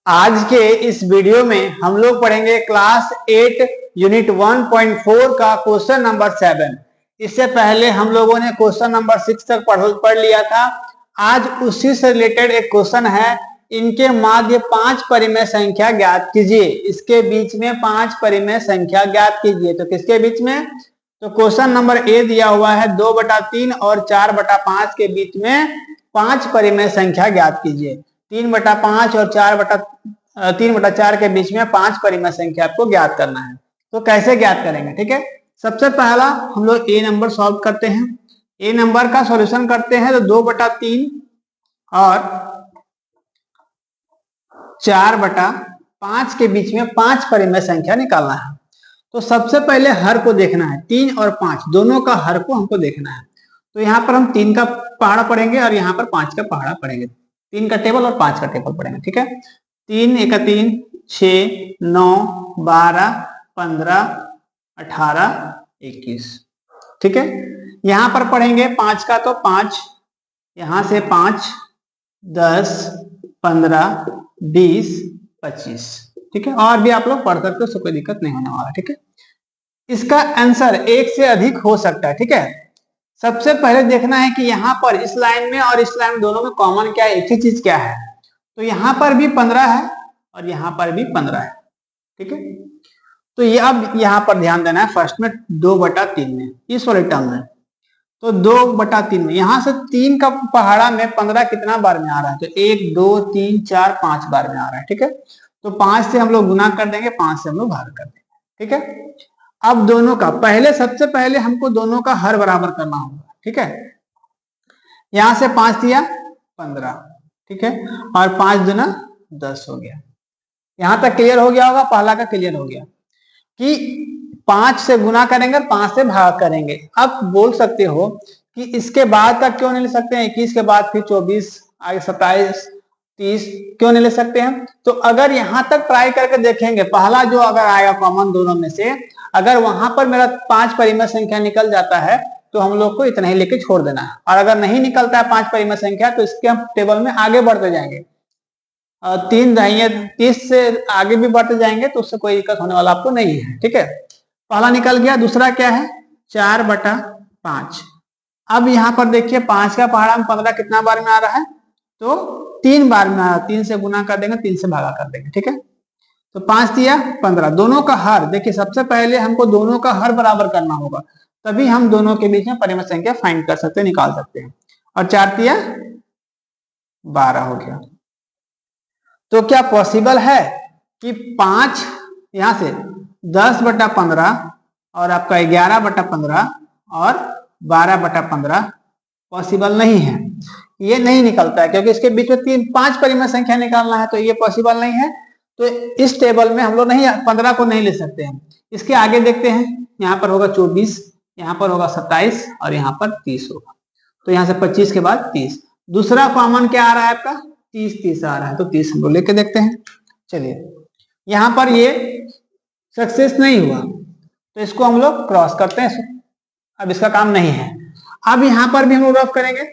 आज के इस वीडियो में हम लोग पढ़ेंगे क्लास 8 यूनिट 1.4 का क्वेश्चन नंबर 7। इससे पहले हम लोगों ने क्वेश्चन नंबर 6 तक पढ़ लिया था। आज उसी से रिलेटेड एक क्वेश्चन है, इनके माध्य 5 परिमेय संख्या ज्ञात कीजिए। इसके बीच में 5 परिमेय संख्या ज्ञात कीजिए। तो किसके बीच में? तो क्वेश्चन नंबर ए दिया हुआ है 2/3 और 4/5 के बीच में 5 परिमेय संख्या ज्ञात कीजिए। 3/5 और 3/4 के बीच में 5 परिमेय संख्या आपको ज्ञात करना है। तो कैसे ज्ञात करेंगे? ठीक है, सबसे पहला हम लोग ए नंबर सॉल्व करते हैं। ए नंबर का सॉल्यूशन करते हैं तो 2/3 और 4/5 के बीच में 5 परिमेय संख्या निकालना है। तो सबसे पहले हर को देखना है, 3 और 5 दोनों का हर को हमको देखना है। तो यहाँ पर हम 3 का पहाड़ा पढ़ेंगे और यहाँ पर 5 का पहाड़ा पढ़ेंगे। 3 का टेबल और 5 का टेबल पढ़ेंगे। ठीक है, 3 × 3 6 9 12 15 18 21। ठीक है, यहाँ पर पढ़ेंगे 5 का तो 5, यहाँ से 5 10 15 20 25। ठीक है, और भी आप लोग पढ़ सकते हो, उससे कोई दिक्कत नहीं होने वाला। ठीक है, इसका आंसर 1 से अधिक हो सकता है। ठीक है, सबसे पहले देखना है कि यहाँ पर इस लाइन में और इस लाइन दोनों में कॉमन क्या है, एक ही चीज क्या है। तो यहाँ पर भी 15 है और यहाँ पर भी 15 है। ठीक है, तो ये अब यहाँ पर ध्यान देना है फर्स्ट में 2/3 में, इस वाले टर्म में। तो 2/3 में यहाँ से 3 का पहाड़ा में 15 कितना बार में आ रहा है? तो 1 2 3 4 5 बार में आ रहा है। ठीक है, तो 5 से हम लोग गुना कर देंगे, 5 से हम लोग भाग कर देंगे। ठीक है, अब दोनों का सबसे पहले हमको दोनों का हर बराबर करना होगा। ठीक है, यहां से 5 दिया 15। ठीक है, और 5 दूना 10 हो गया। यहां तक क्लियर हो गया होगा, पहला का क्लियर हो गया कि 5 से गुना करेंगे और 5 से भाग करेंगे। अब बोल सकते हो कि इसके बाद का क्यों नहीं ले सकते हैं? 21 के बाद फिर 24, आगे 27 30 क्यों नहीं ले सकते हैं? तो अगर यहां तक ट्राई करके देखेंगे, पहला जो अगर आएगा कॉमन दोनों में से, अगर वहां पर मेरा 5 परिमेय संख्या निकल जाता है तो हम लोग को इतना ही लेके छोड़ देना है। और अगर नहीं निकलता है 5 परिमेय संख्या तो इसके हम टेबल में आगे बढ़ते जाएंगे, 3 दाहिने 30 से आगे भी बढ़ते जाएंगे, तो उससे कोई दिक्कत होने वाला आपको नहीं है। ठीक है, पहला निकल गया। दूसरा क्या है? 4/5। अब यहाँ पर देखिए 5 का पहाड़ा में 15 कितना बार में आ रहा है? तो 3 बार में आ रहा है। 3 से गुना कर देंगे, 3 से भागा कर देंगे। ठीक है, तो 5 दिया 15, दोनों का हर। देखिए सबसे पहले हमको दोनों का हर बराबर करना होगा, तभी हम दोनों के बीच में परिमेय संख्या फाइंड कर सकते हैं, निकाल सकते हैं। और 4 दिया 12 हो गया। तो क्या पॉसिबल है कि 5 यहां से 10/15 और आपका 11/15 और 12/15 पॉसिबल नहीं है? ये नहीं निकलता है क्योंकि इसके बीच में 5 परिमेय संख्या निकालना है, तो ये पॉसिबल नहीं है। तो इस टेबल में हम लोग नहीं 15 को नहीं ले सकते हैं। इसके आगे देखते हैं, यहाँ पर होगा 24, यहाँ पर होगा 27 और यहाँ पर 30 होगा। तो यहाँ से 25 के बाद 30। दूसरा कॉमन क्या आ रहा है आपका? 30 आ रहा है, तो 30 हम लोग लेके देखते हैं। चलिए, यहाँ पर ये सक्सेस नहीं हुआ तो इसको हम लोग क्रॉस करते हैं। अब इसका काम नहीं है। अब यहाँ पर भी हम लोग रफ करेंगे,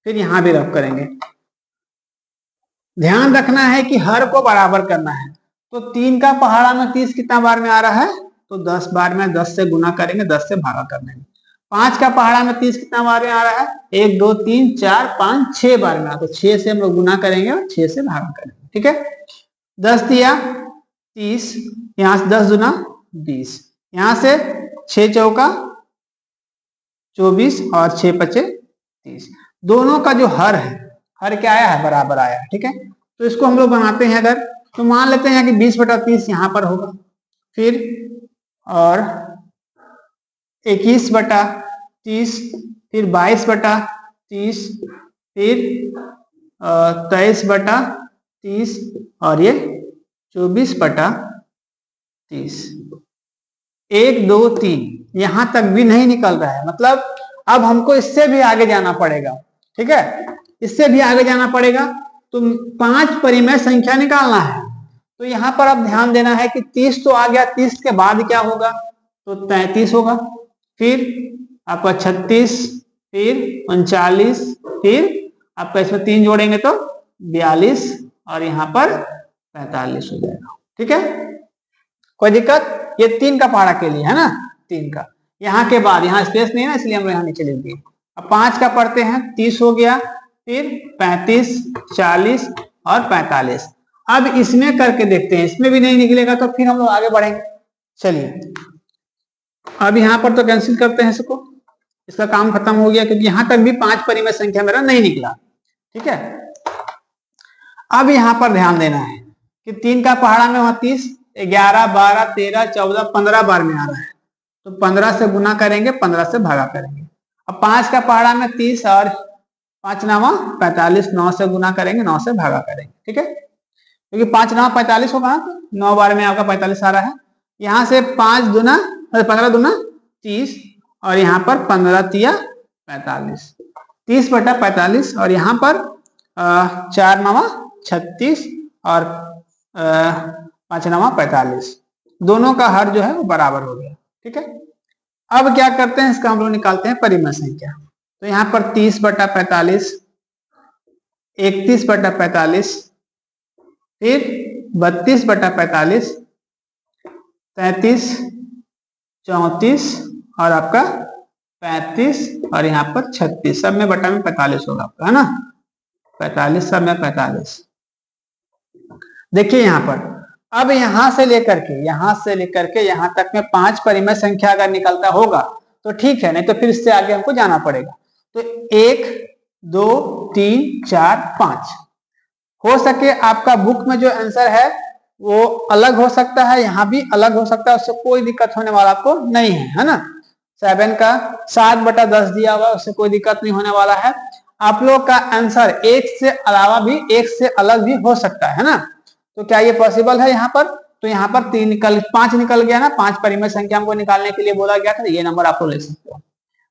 फिर यहाँ भी रफ करेंगे। ध्यान रखना है कि हर को बराबर करना है। तो 3 का पहाड़ा में 30 कितना बार में आ रहा है? तो 10 बार में, 10 से गुना करेंगे, 10 से भागा कर देंगे। 5 का पहाड़ा में 30 कितना बार में आ रहा है? 1 2 3 4 5 6 बार में आ, तो 6 से हम लोग गुना करेंगे और 6 से भागा करेंगे। ठीक है, 10 दिया 30, यहाँ से 10 दूना 20, यहाँ से 6 चौका 24 और 6 पचे 30। दोनों का जो हर है, हर क्या आया है? बराबर आया है। ठीक है, तो इसको हम लोग बनाते हैं। अगर तो मान लेते हैं कि 20/30 यहाँ पर होगा, फिर और 21/30, फिर 22/30, फिर 23/30 और ये 24/30। 1 2 3 यहां तक भी नहीं निकल रहा है, मतलब अब हमको इससे भी आगे जाना पड़ेगा। ठीक है, इससे भी आगे जाना पड़ेगा। तो 5 परिमेय संख्या निकालना है। तो यहाँ पर अब ध्यान देना है कि 30 तो आ गया, 30 के बाद क्या होगा? तो 33 होगा, फिर आपका 36, फिर 39, फिर आपका इसमें 3 जोड़ेंगे तो 42 और यहाँ पर 45 हो जाएगा। ठीक है, कोई दिक्कत? ये 3 का पहाड़ा के लिए है ना, 3 का। यहाँ के बाद यहाँ स्पेस नहीं है ना, इसलिए हम यहाँ नीचे लिख दिए। अब 5 का पढ़ते हैं, 30 हो गया, फिर 35, 40 और 45। अब इसमें करके देखते हैं, इसमें भी नहीं निकलेगा तो फिर हम लोग आगे बढ़ेंगे। चलिए अब यहाँ पर तो कैंसिल करते हैं इसको, इसका काम खत्म हो गया, क्योंकि यहाँ तक भी 5 परिमेय संख्या मेरा नहीं निकला। ठीक है, अब यहाँ पर ध्यान देना है कि 3 का पहाड़ा में वहां 30, 11, 12, 13, 14, 15 बार में आ रहा है, तो 15 से गुना करेंगे, 15 से भागा करेंगे। अब 5 का पहाड़ा में 30 और 5 9 45, 9 से गुना करेंगे, 9 से भागा करेंगे। ठीक है, क्योंकि 5 9 45 होगा, 9 बार में आपका 45 आ रहा है। यहाँ से 5 दूना 15 दूना 30 और यहाँ पर 15 तिया 45, 30/45 और यहाँ पर 4 9 36 और 5 9 45, दोनों का हर जो है वो बराबर हो गया। ठीक है, अब क्या करते हैं, इसका हम लोग निकालते हैं परिमेय संख्या। तो यहाँ पर 30/45, 31/45, फिर 32/45, 33, 34 और आपका 35 और यहाँ पर 36, सब में बटा में 45 होगा आपका, है ना, 45 सब में 45। देखिए यहाँ पर, अब यहाँ से लेकर के यहाँ तक में 5 परिमेय संख्या अगर निकलता होगा तो ठीक है, नहीं तो फिर इससे आगे हमको जाना पड़ेगा। तो 1 2 3 4 5 हो सके आपका बुक में जो आंसर है वो अलग हो सकता है, यहाँ भी अलग हो सकता है, उससे कोई दिक्कत होने वाला आपको नहीं है ना। 7 का 7/10 दिया हुआ, उससे कोई दिक्कत नहीं होने वाला है। आप लोग का आंसर 1 से अलावा भी 1 से अलग भी हो सकता है ना, तो क्या ये पॉसिबल है यहाँ पर? तो यहाँ पर 5 निकल गया ना, 5 परिमेय संख्या हमको निकालने के लिए बोला गया था, ये नंबर आप लोग ले सकते हो।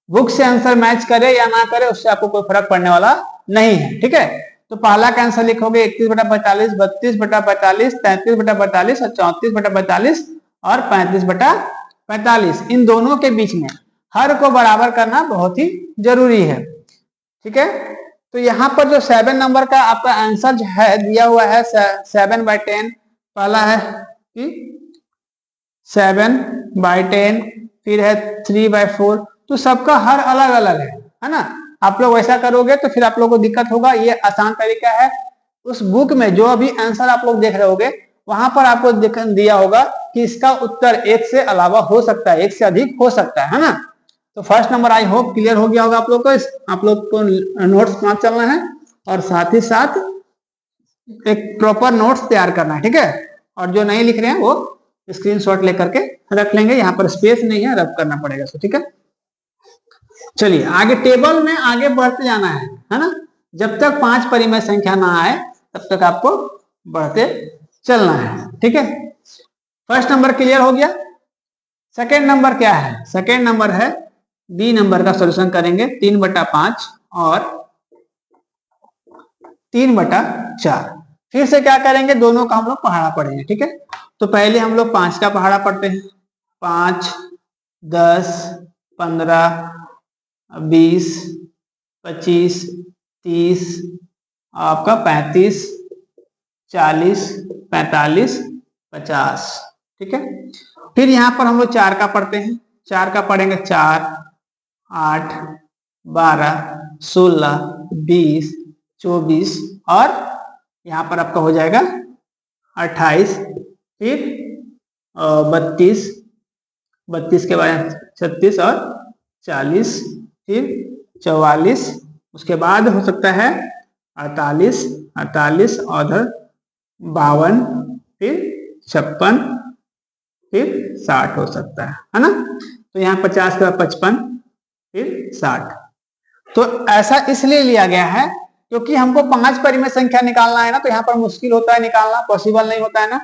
बुक से आंसर मैच करे या ना करे उससे आपको कोई फर्क पड़ने वाला नहीं है। ठीक है, तो पहला का आंसर लिखोगे 31/45, 32/45, 33/45 और 34/45 और 35/45। इन दोनों के बीच में हर को बराबर करना बहुत ही जरूरी है। ठीक है, तो यहाँ पर जो 7 नंबर का आपका आंसर जो है दिया हुआ है 7/10, पहला है कि 7/10, फिर है 3/4, तो सबका हर अलग अलग है ना। आप लोग वैसा करोगे तो फिर आप लोगों को दिक्कत होगा। ये आसान तरीका है, उस बुक में जो अभी आंसर आप लोग देख रहे होगे वहां पर आपको दिया होगा कि इसका उत्तर 1 से अलावा हो सकता है, 1 से अधिक हो सकता है ना। तो first number I hope clear हो गया होगा आप लोग को। आप लोग को नोट्स पास चलना है और साथ ही साथ एक प्रॉपर नोट्स तैयार करना है। ठीक है, और जो नहीं लिख रहे हैं वो स्क्रीनशॉट लेकर के रख लेंगे, यहाँ पर स्पेस नहीं है, रब करना पड़ेगा। ठीक है, चलिए आगे टेबल में आगे बढ़ते जाना है ना। जब तक 5 परिमेय संख्या ना आए तब तक आपको बढ़ते चलना है। ठीक है, फर्स्ट नंबर क्लियर हो गया। सेकेंड नंबर क्या है? सेकेंड नंबर है बी नंबर का सॉल्यूशन करेंगे, 3/5 और 3/4। फिर से क्या करेंगे, दोनों का हम लोग पहाड़ा पढ़ेंगे। ठीक है, तो पहले हम लोग 5 का पहाड़ा पढ़ते हैं। 5 10 15 20 25 30 आपका 35 40 45 50। ठीक है, फिर यहाँ पर हम लोग 4 का पढ़ते हैं। 4 का पढ़ेंगे, 4 8 12 16 20 24 और यहाँ पर आपका हो जाएगा 28, फिर 32 32 के बाद 36 और 40, फिर 44, उसके बाद हो सकता है 48 48 और 52, फिर 56, फिर 60 हो सकता है ना। तो यहाँ 50 के बाद 55, फिर 60। तो ऐसा इसलिए लिया गया है क्योंकि हमको 5 परिमेय संख्या निकालना है ना, तो यहाँ पर मुश्किल होता है निकालना, पॉसिबल नहीं होता है ना।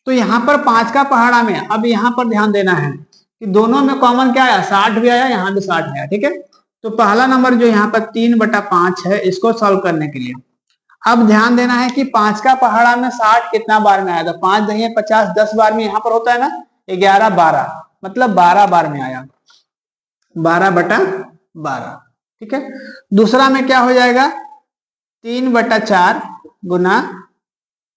तो यहाँ पर 5 का पहाड़ा में अब यहाँ पर ध्यान देना है कि दोनों में कॉमन क्या आया, 60 भी आया, यहाँ भी 60 आया। ठीक है, तो पहला नंबर जो यहाँ पर 3/5 है, इसको सॉल्व करने के लिए अब ध्यान देना है कि 5 का पहाड़ा में 60 कितना बार में आया था। 5 दही 50, 10 बार में यहाँ पर होता है ना, 11 12, मतलब 12 बार में आया, 12/12। ठीक है, दूसरा में क्या हो जाएगा, 3/4 गुना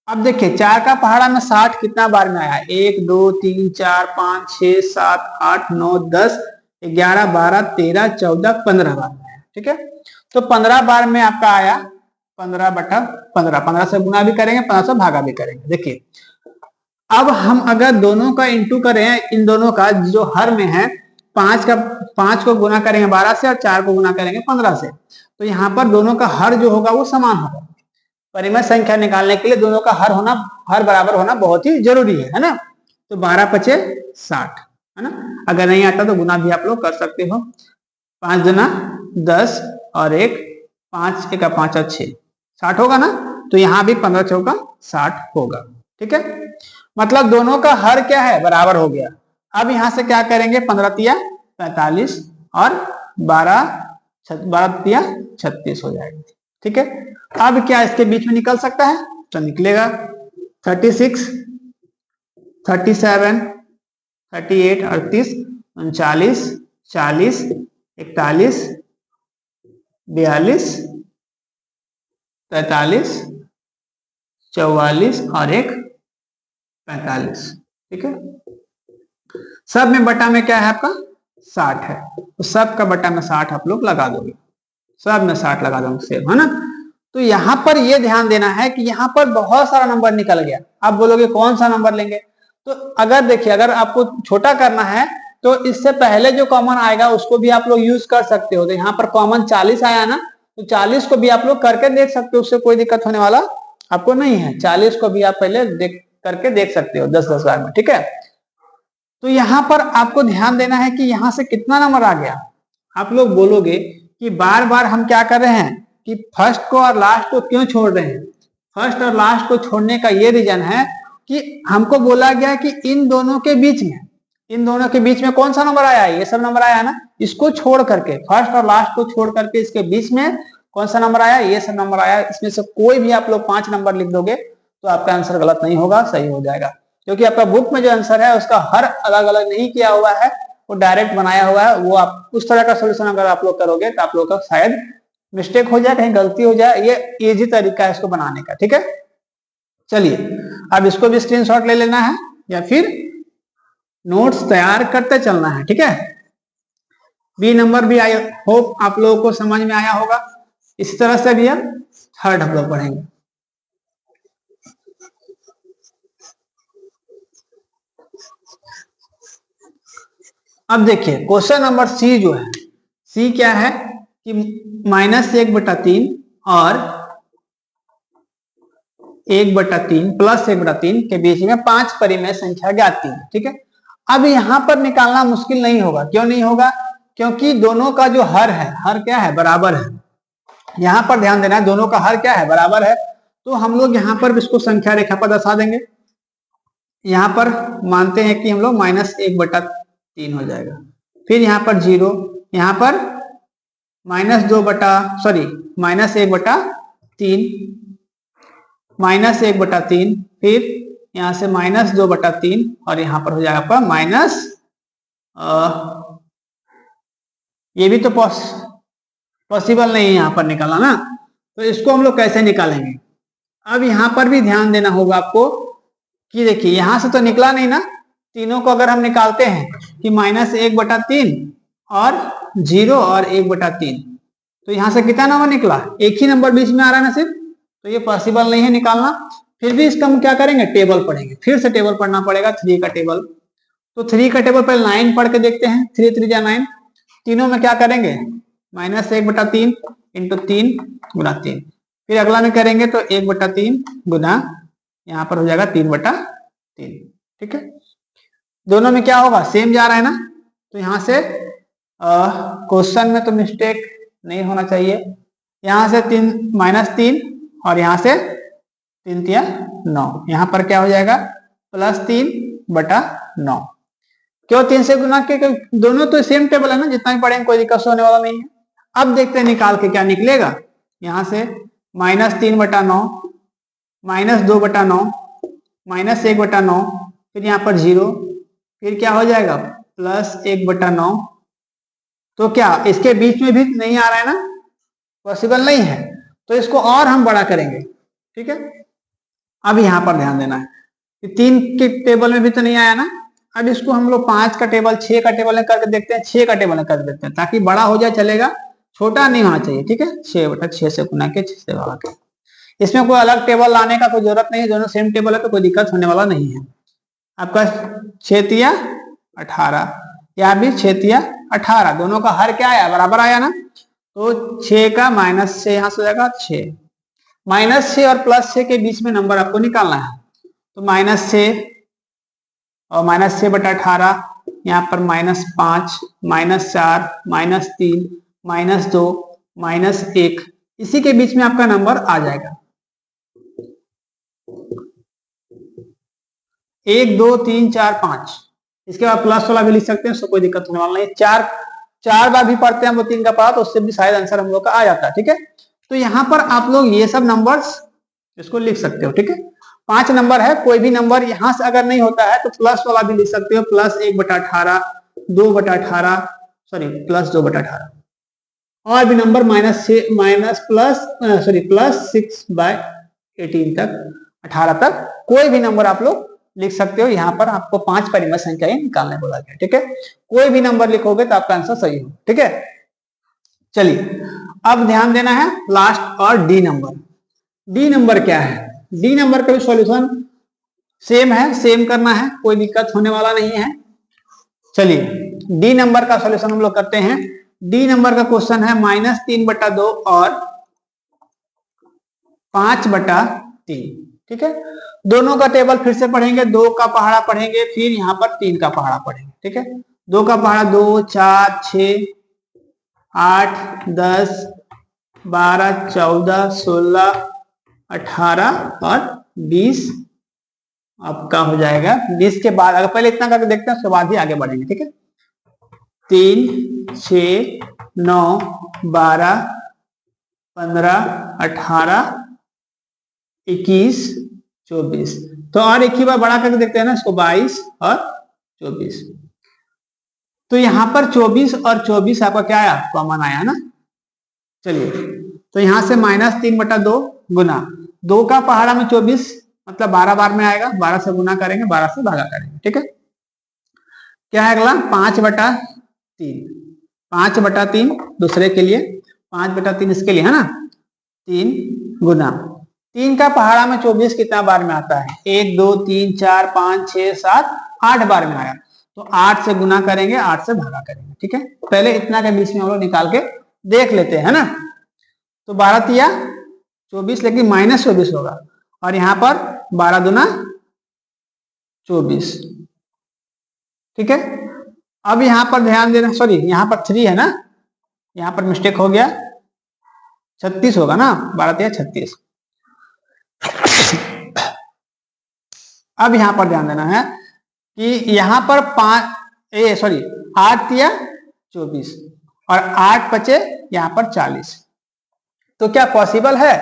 अब देखिए 4 का पहाड़ा में 60 कितना बार में आया, 1 2 3 4 5 6 7 8 9 10 11 12 13 14 15 बार में आया। ठीक है, तो 15 बार में आपका आया 15/15, 15 से गुना भी करेंगे, 15 से भागा भी करेंगे। देखिए अब हम अगर दोनों का इंटू करें, इन दोनों का जो हर में है, 5 को गुना करेंगे 12 से और 4 को गुना करेंगे 15 से, तो यहाँ पर दोनों का हर जो होगा वो समान होगा। परिमेय संख्या निकालने के लिए दोनों का हर बराबर होना बहुत ही जरूरी है ना। तो 12×5 = 60 है ना। अगर नहीं आता तो गुना भी आप लोग कर सकते हो, 5 दूना 10 और 1 5 1 5 और 6 60 होगा ना। तो यहाँ भी 15 चौका 60 होगा। ठीक है, मतलब दोनों का हर क्या है, बराबर हो गया। अब यहां से क्या करेंगे, 15 तिया 45 और 12 तिया 36 हो जाएगा। ठीक है, अब क्या इसके बीच में निकल सकता है, तो निकलेगा 36 37 38 38 39 40 41 42 43 44 और 1 45। ठीक है, सब में बटा में क्या है आपका 60 है, तो सब का बटा में 60 आप लोग लगा दोगे, सब में 60 लगा दोगे सेम, है ना। तो यहां पर ये ध्यान देना है कि यहां पर बहुत सारा नंबर निकल गया। आप बोलोगे कौन सा नंबर लेंगे, तो अगर देखिए अगर आपको छोटा करना है तो इससे पहले जो कॉमन आएगा उसको भी आप लोग यूज कर सकते हो। तो यहाँ पर कॉमन 40 आया ना, तो 40 को भी आप लोग करके देख सकते हो, उससे कोई दिक्कत होने वाला आपको नहीं है। 40 को भी आप पहले करके देख सकते हो 10-10 बार में। ठीक है, तो यहाँ पर आपको ध्यान देना है कि यहाँ से कितना नंबर आ गया। आप लोग बोलोगे कि बार बार हम क्या कर रहे हैं कि फर्स्ट को और लास्ट को क्यों छोड़ रहे हैं। फर्स्ट और लास्ट को छोड़ने का ये रीजन है कि हमको बोला गया कि इन दोनों के बीच में कौन सा नंबर आया है, ये सब नंबर आया है ना। इसको छोड़ करके, फर्स्ट और लास्ट को छोड़ करके इसके बीच में कौन सा नंबर आया, ये सब नंबर आया। इसमें से कोई भी आप लोग 5 नंबर लिख दोगे तो आपका आंसर गलत नहीं होगा, सही हो जाएगा। क्योंकि आपका बुक में जो आंसर है उसका हर अलग अलग नहीं किया हुआ है, वो डायरेक्ट बनाया हुआ है। वो आप उस तरह का सोल्यूशन अगर आप लोग करोगे तो आप लोग का शायद मिस्टेक हो जाए, कहीं गलती हो जाए। ये इजी तरीका है इसको बनाने का। ठीक है, चलिए अब इसको भी स्क्रीनशॉट ले लेना है या फिर नोट्स तैयार करते चलना है। ठीक है, बी नंबर भी आई होप आप लोगों को समझ में आया होगा। इसी तरह से भी हम थर्ड हम लोग पढ़ेंगे। अब देखिए क्वेश्चन नंबर सी जो है, सी क्या है कि -1/3 और 1/3 प्लस 1/3 के बीच में 5 परिमेय संख्या ज्ञात की। ठीक है, अब यहां पर निकालना मुश्किल नहीं होगा। क्यों नहीं होगा, क्योंकि दोनों का जो हर है, हर क्या है, बराबर है। यहां पर ध्यान देना है, दोनों का हर क्या है, बराबर है। तो हम लोग यहाँ पर इसको संख्या रेखा पर दर्शा देंगे। यहाँ पर मानते हैं कि हम लोग -1/3 हो जाएगा, फिर यहाँ पर 0, यहाँ पर -1/3, फिर यहाँ से -2/3 और यहाँ पर हो जाएगा आपका माइनस, ये भी तो पॉसिबल नहीं है यहाँ पर निकालना ना। तो इसको हम लोग कैसे निकालेंगे। अब यहाँ पर भी ध्यान देना होगा आपको कि देखिए यहां से तो निकला नहीं ना, तीनों को अगर हम निकालते हैं कि -1/3 और 0 और 1/3, तो यहां से कितना नंबर निकला, एक ही नंबर बीच में आ रहा है ना सिर्फ। तो ये पॉसिबल नहीं है निकालना। फिर भी इसका हम क्या करेंगे, टेबल पढ़ेंगे। फिर से टेबल पढ़ना पड़ेगा, 3 का टेबल। तो 3 का टेबल पहले 9 पढ़ के देखते हैं। 3 3 जा 9, तीनों में क्या करेंगे, -1/3 इंटू 3 गुना 3। फिर अगला में करेंगे तो 1/3 गुना, यहाँ पर हो जाएगा 3/3। ठीक है, दोनों में क्या होगा, सेम जा रहा है ना। तो यहाँ से क्वेश्चन में तो मिस्टेक नहीं होना चाहिए। यहाँ से -3 और यहाँ से 3 तिया 9, यहाँ पर क्या हो जाएगा +3/9। क्यों 3 से गुना के, दोनों तो सेम टेबल है ना, जितना भी पढ़ेंगे कोई दिक्कत होने वाला नहीं है। अब देखते हैं निकाल के क्या निकलेगा। यहाँ से -3/9, -2/9, -1/9, फिर यहाँ पर 0, फिर क्या हो जाएगा +1/9। तो क्या इसके बीच में भी नहीं आ रहा है ना, पॉसिबल नहीं है। तो इसको और हम बड़ा करेंगे। ठीक है, अब यहाँ पर ध्यान देना है कि 3 के टेबल में भी तो नहीं आया ना। अब इसको हम लोग 5 का टेबल 6 का टेबल में करके देखते हैं, 6 का टेबल में कर देते हैं, ताकि बड़ा हो जाए चलेगा, छोटा नहीं होना चाहिए। ठीक है, 6/6 से गुना के 6 से भागा के। इसमें कोई अलग टेबल लाने का कोई जरूरत नहीं है, दोनों सेम टेबल है तो कोई दिक्कत होने वाला नहीं है। आपका 6 × 18, यहाँ भी 6 × 18, दोनों का हर क्या आया, बराबर आया ना। तो 6 का माइनस से यहाँ से जाएगा 6, -6 और +6 के बीच में नंबर आपको निकालना है। तो -6 और -6/18, यहाँ पर -5, -4, -3, -2, -1, इसी के बीच में आपका नंबर आ जाएगा। 1 2 3 4 5, इसके बाद प्लस वाला भी लिख सकते हैं, उसको कोई दिक्कत होने वाला नहीं। 4 बार भी पढ़ते हैं हम लोग 3 का पारा, तो उससे भी शायद आंसर हम लोग का आ जाता है। ठीक है, तो यहाँ पर आप लोग ये सब नंबर्स इसको लिख सकते हो। ठीक है, 5 नंबर है, कोई भी नंबर यहां से अगर नहीं होता है तो प्लस वाला भी लिख सकते हो, +1/18, 2/18, सॉरी +2/18, और भी नंबर +6/18 तक, 18 तक, कोई भी नंबर आप लोग लिख सकते हो। यहाँ पर आपको 5 परिमेय संख्याएं निकालने बोला गया। ठीक है, कोई भी नंबर लिखोगे तो आपका आंसर सही हो। ठीक है, चलिए अब ध्यान देना है लास्ट और डी नंबर। डी नंबर क्या है? डी नंबर का भी सॉल्यूशन सेम है, सेम करना है, कोई दिक्कत होने वाला नहीं है। चलिए डी नंबर का सॉल्यूशन हम लोग करते हैं। डी नंबर का क्वेश्चन है -3/2 और 5/3। ठीक है, दोनों का टेबल फिर से पढ़ेंगे, 2 का पहाड़ा पढ़ेंगे, फिर यहाँ पर 3 का पहाड़ा पढ़ेंगे। ठीक है, 2 का पहाड़ा 2 4 6 8 10 12 14 16 18 और 20 आपका हो जाएगा। 20 के बाद अगर पहले इतना करके देखते हैं, उसके बाद ही आगे बढ़ेंगे। ठीक है, 3 6 9 12 15 18 21 24, तो और एक ही बार बड़ा करके देखते हैं ना इसको, 22 और 24। तो यहाँ पर 24 और 24 आपका क्या आया, कॉमन आया ना। चलिए, तो यहाँ से -3/2 गुना 2 का पहाड़ा में 24, मतलब 12 बार में आएगा, 12 से गुना करेंगे, 12 से भागा करेंगे। ठीक है, क्या है अगला, 5/3, 5/3 दूसरे के लिए, 5/3 इसके लिए है ना। 3 गुना 3 का पहाड़ा में 24 कितना बार में आता है, 1 2 3 4 5 6 7 8 बार में आया, तो 8 से गुना करेंगे, 8 से भागा करेंगे। ठीक है, पहले इतना के बीच में हम लोग निकाल के देख लेते हैं ना। तो 12 तिया 24, लेकिन -24 होगा, और यहाँ पर 12 दूना 24। ठीक है, अब यहाँ पर ध्यान देना, सॉरी यहाँ पर 3 है ना, यहाँ पर मिस्टेक हो गया, 36 होगा ना, 12 तिया 36। अब यहाँ पर ध्यान देना है कि यहाँ पर 8 तिया 24 और 8 बचे यहाँ पर 40। तो क्या पॉसिबल है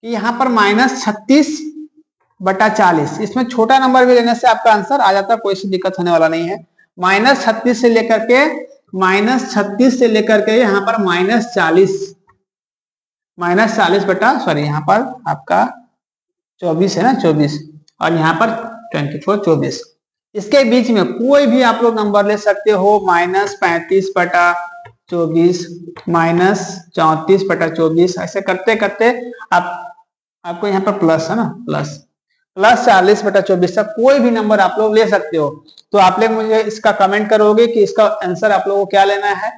कि यहाँ पर -36/40, इसमें छोटा नंबर भी लेने से आपका आंसर आ जाता है, कोई सी दिक्कत होने वाला नहीं है। -36 से लेकर के यहाँ पर यहाँ पर आपका 24 है ना, 24, और यहाँ पर 24, इसके बीच में कोई भी आप लोग नंबर ले सकते हो, -35/24, -34/24, ऐसे करते करते आपको यहाँ पर प्लस है ना, +40/24 तक कोई भी नंबर आप लोग ले सकते हो। तो आप लोग मुझे इसका कमेंट करोगे कि इसका आंसर आप लोगों को क्या लेना है,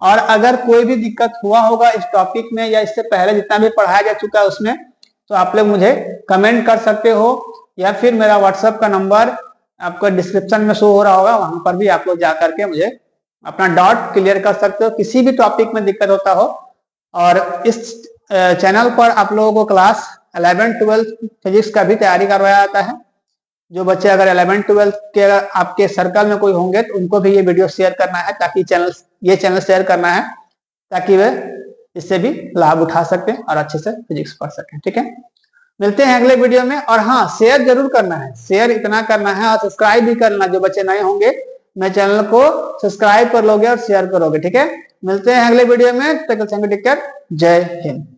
और अगर कोई भी दिक्कत हुआ होगा इस टॉपिक में या इससे पहले जितना भी पढ़ाया जा चुका है उसमें, तो आप लोग मुझे कमेंट कर सकते हो, या फिर मेरा व्हाट्सएप का नंबर आपको डिस्क्रिप्शन में शो हो रहा होगा, वहां पर भी आप लोग जा करके मुझे अपना डाउट क्लियर कर सकते हो, किसी भी टॉपिक में दिक्कत होता हो। और इस चैनल पर आप लोगों को क्लास 11 12 फिजिक्स का भी तैयारी करवाया जाता है। जो बच्चे अगर 11 12 के आपके सर्कल में कोई होंगे तो उनको भी ये वीडियो शेयर करना है, ताकि ये चैनल शेयर करना है, ताकि वे इससे भी लाभ उठा सकें और अच्छे से फिजिक्स पढ़ सकें। ठीक है, मिलते हैं अगले वीडियो में। और हाँ, शेयर जरूर करना है, शेयर इतना करना है, और सब्सक्राइब भी करना, जो बच्चे नए होंगे मेरे चैनल को सब्सक्राइब कर लोगे और शेयर करोगे। ठीक है, मिलते हैं अगले वीडियो में, टेक केयर, जय हिंद।